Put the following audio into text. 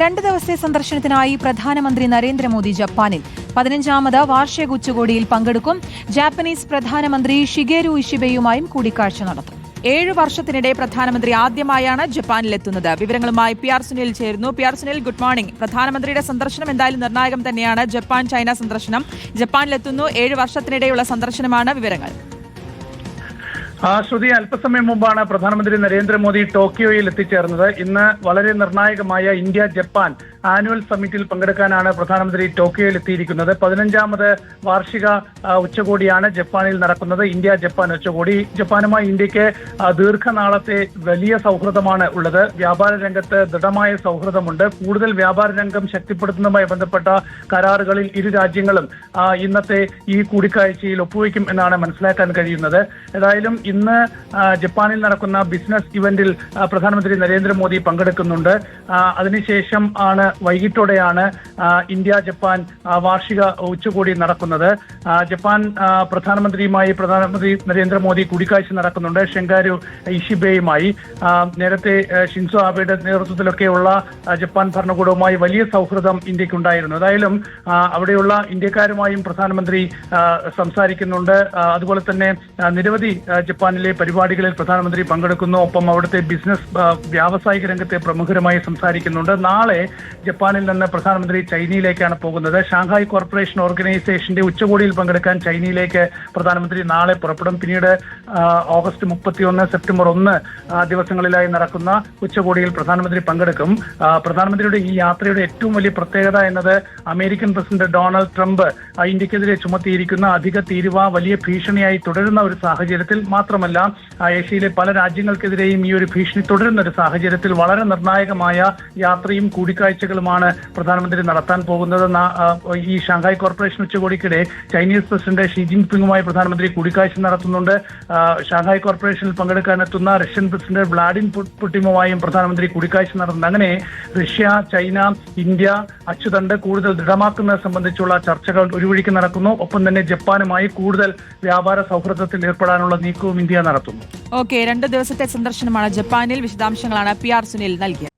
2 ദിവസത്തെ സന്ദർശനത്തിനായി പ്രധാനമന്ത്രി നരേന്ദ്രമോദി ജപ്പാനിൽ 15ാമത് വാർഷിക ഉച്ചകോടിയിൽ പങ്കെടുക്കും. ജാപ്പനീസ് പ്രധാനമന്ത്രി ഷിഗേരു ഇഷിബയുമായും കൂടിക്കാഴ്ച നടത്തും. 7 വർഷത്തിനിടെ പ്രധാനമന്ത്രി ആദ്യമായാണ് ജപ്പാനിലെത്തുന്നത്. വിവരങ്ങളുമായി PR സുനിൽ ചേരുന്നു. PR Sunil, good morning. പ്രധാനമന്ത്രിയുടെ സന്ദർശനം എന്തായാലും നിർണായകം തന്നെയാണ്. ജപ്പാൻ ചൈന സന്ദർശനം ജപ്പാനിലെത്തുന്നു. 7 വർഷത്തിനിടെയുള്ള സന്ദർശനമാണ്. വിവരങ്ങൾ. ശ്രുതി, അല്പസമയം മുമ്പാണ് പ്രധാനമന്ത്രി നരേന്ദ്രമോദി ടോക്കിയോയിൽ എത്തിച്ചേർന്നത്. ഇന്ന് വളരെ നിർണായകമായ ഇന്ത്യ ജപ്പാൻ ആനുവൽ സമ്മിറ്റിൽ പങ്കെടുക്കാനാണ് പ്രധാനമന്ത്രി ടോക്കിയോയിൽ എത്തിയിരിക്കുന്നത്. 15ാമത് വാർഷിക ഉച്ചകോടിയാണ് ജപ്പാനിൽ നടക്കുന്നത്. ഇന്ത്യ ജപ്പാൻ ഉച്ചകോടി. ജപ്പാനുമായി ഇന്ത്യക്ക് ദീർഘനാളത്തെ വലിയ സൗഹൃദമാണ് ഉള്ളത്. വ്യാപാര രംഗത്ത് ദൃഢമായ സൗഹൃദമുണ്ട്. കൂടുതൽ വ്യാപാര രംഗം ശക്തിപ്പെടുത്തുന്നതുമായി ബന്ധപ്പെട്ട കരാറുകളിൽ ഇരു രാജ്യങ്ങളും ഇന്നത്തെ ഈ കൂടിക്കാഴ്ചയിൽ ഒപ്പുവയ്ക്കും എന്നാണ് മനസ്സിലാക്കാൻ കഴിയുന്നത്. ഏതായാലും ഇന്ന് ജപ്പാനിൽ നടക്കുന്ന ബിസിനസ് ഇവന്റിൽ പ്രധാനമന്ത്രി നരേന്ദ്രമോദി പങ്കെടുക്കുന്നുണ്ട്. അതിനുശേഷം ആണ് വൈകിട്ടോടെയാണ് ഇന്ത്യ ജപ്പാൻ വാർഷിക ഉച്ചകോടി നടക്കുന്നത്. ജപ്പാൻ പ്രധാനമന്ത്രി നരേന്ദ്രമോദി കൂടിക്കാഴ്ച നടക്കുന്നുണ്ട് ഷിഗേരു ഇഷിബയുമായി. നേരത്തെ ഷിൻസോ ആബെയുടെ നേതൃത്വത്തിലൊക്കെയുള്ള ജപ്പാൻ ഭരണകൂടവുമായി വലിയ സൗഹൃദം ഇന്ത്യക്കുണ്ടായിരുന്നു. ഏതായാലും അവിടെയുള്ള ഇന്ത്യക്കാരുമായും പ്രധാനമന്ത്രി സംസാരിക്കുന്നുണ്ട്. അതുപോലെ തന്നെ നിരവധി ജപ്പാനിലെ പരിപാടികളിൽ പ്രധാനമന്ത്രി പങ്കെടുക്കുന്നു. ഒപ്പം അവിടുത്തെ ബിസിനസ് വ്യാവസായിക രംഗത്തെ പ്രമുഖരുമായി സംസാരിക്കുന്നുണ്ട്. നാളെ ജപ്പാനിൽ നിന്ന് പ്രധാനമന്ത്രി ചൈനയിലേക്കാണ് പോകുന്നത്. ഷാങ്ഹായ് കോർപ്പറേഷൻ ഓർഗനൈസേഷന്റെ ഉച്ചകോടിയിൽ പങ്കെടുക്കാൻ ചൈനയിലേക്ക് പ്രധാനമന്ത്രി നാളെ പുറപ്പെടും. പിന്നീട് ഓഗസ്റ്റ് 31, സെപ്റ്റംബർ 1 ദിവസങ്ങളിലായി നടക്കുന്ന ഉച്ചകോടിയിൽ പ്രധാനമന്ത്രി പങ്കെടുക്കും. പ്രധാനമന്ത്രിയുടെ ഈ യാത്രയുടെ ഏറ്റവും വലിയ പ്രത്യേകത എന്നത് അമേരിക്കൻ പ്രസിഡന്റ് ഡൊണാൾഡ് ട്രംപ് ഇന്ത്യക്കെതിരെ ചുമത്തിയിരിക്കുന്ന അധിക തീരുവ വലിയ ഭീഷണിയായി തുടരുന്ന ഒരു സാഹചര്യത്തിൽ മാത്രമല്ല, ഏഷ്യയിലെ പല രാജ്യങ്ങൾക്കെതിരെയും ഈ ഒരു ഭീഷണി തുടരുന്ന ഒരു സാഹചര്യത്തിൽ വളരെ നിർണായകമായ യാത്രയും കൂടിക്കാഴ്ചകളുമാണ് പ്രധാനമന്ത്രി നടത്താൻ പോകുന്നത്. ഈ ഷാങ്ഹായ് കോർപ്പറേഷൻ ഉച്ചകോടിക്കിടെ ചൈനീസ് പ്രസിഡന്റ് ഷി ജിൻപിങ്ങുമായി പ്രധാനമന്ത്രി കൂടിക്കാഴ്ച നടത്തുന്നുണ്ട്. ഷാങ്ഹായ് കോർപ്പറേഷനിൽ പങ്കെടുക്കാനെത്തുന്ന റഷ്യൻ പ്രസിഡന്റ് വ്ളാഡിമിർ പുടിനുമായും പ്രധാനമന്ത്രി കൂടിക്കാഴ്ച നടത്തുന്നു. അങ്ങനെ റഷ്യ, ചൈന, ഇന്ത്യ അച്ചുതണ്ട് കൂടുതൽ ദൃഢമാക്കുന്നത് സംബന്ധിച്ചുള്ള ചർച്ചകൾ ഒരു വഴിക്ക് നടക്കുന്നു. ഒപ്പം തന്നെ ജപ്പാനുമായി കൂടുതൽ വ്യാപാര സൗഹൃദത്തിൽ ഏർപ്പെടാനുള്ള നീക്കവും ഇന്ത്യ നടത്തുന്നു. ഓക്കെ, 2 ദിവസത്തെ സന്ദർശനമാണ് ജപ്പാനിൽ. വിശദാംശങ്ങളാണ് PR സുനിൽ നൽകിയത്.